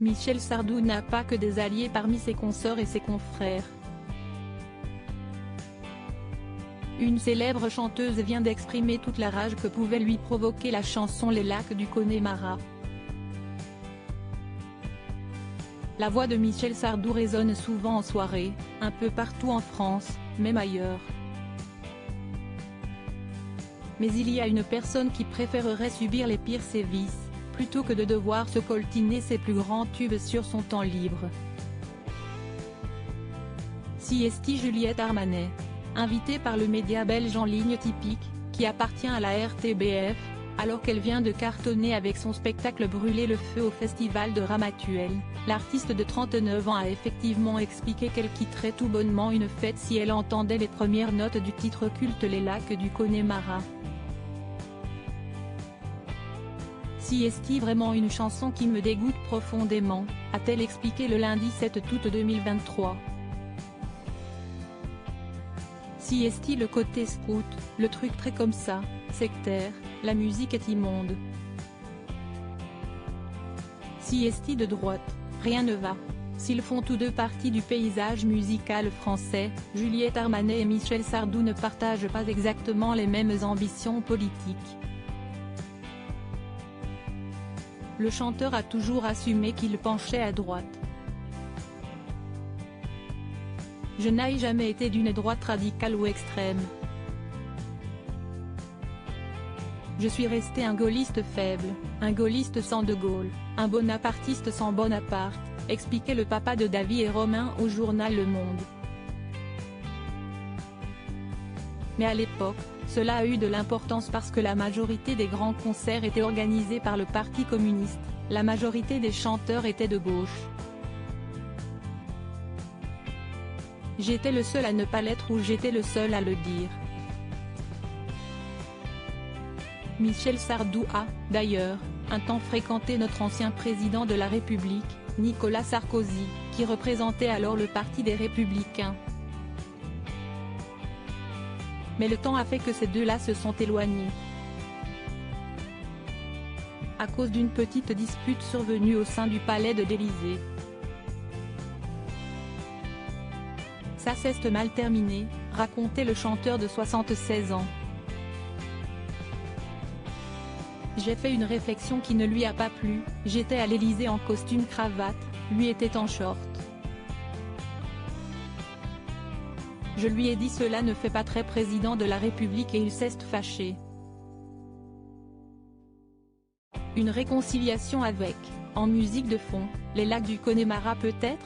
Michel Sardou n'a pas que des alliés parmi ses consorts et ses confrères. Une célèbre chanteuse vient d'exprimer toute la rage que pouvait lui provoquer la chanson Les Lacs du Connemara. La voix de Michel Sardou résonne souvent en soirée, un peu partout en France, même ailleurs. Mais il y a une personne qui préférerait subir les pires sévices, plutôt que de devoir se coltiner ses plus grands tubes sur son temps libre. Siesti Juliette Armanet. Invitée par le média belge en ligne Typique, qui appartient à la RTBF, alors qu'elle vient de cartonner avec son spectacle Brûler le feu au festival de Ramatuelle, l'artiste de 39 ans a effectivement expliqué qu'elle quitterait tout bonnement une fête si elle entendait les premières notes du titre culte Les Lacs du Connemara. Siesti vraiment une chanson qui me dégoûte profondément, a-t-elle expliqué le lundi 7 août 2023. Siesti le côté scout, le truc très comme ça, sectaire, la musique est immonde. Siesti de droite, rien ne va. S'ils font tous deux partie du paysage musical français, Juliette Armanet et Michel Sardou ne partagent pas exactement les mêmes ambitions politiques. Le chanteur a toujours assumé qu'il penchait à droite. Je n'ai jamais été d'une droite radicale ou extrême. Je suis resté un gaulliste faible, un gaulliste sans De Gaulle, un bonapartiste sans Bonaparte, expliquait le papa de David et Romain au journal Le Monde. Mais à l'époque, cela a eu de l'importance parce que la majorité des grands concerts étaient organisés par le Parti communiste, la majorité des chanteurs étaient de gauche. J'étais le seul à ne pas l'être ou j'étais le seul à le dire. Michel Sardou a, d'ailleurs, un temps fréquenté notre ancien président de la République, Nicolas Sarkozy, qui représentait alors le Parti des Républicains. Mais le temps a fait que ces deux-là se sont éloignés. À cause d'une petite dispute survenue au sein du palais de l'Élysée. Ça s'est mal terminé, racontait le chanteur de 76 ans. J'ai fait une réflexion qui ne lui a pas plu, j'étais à l'Élysée en costume cravate, lui était en short. Je lui ai dit cela ne fait pas très président de la République et il s'est fâché. Une réconciliation avec, en musique de fond, les Lacs du Connemara peut-être ?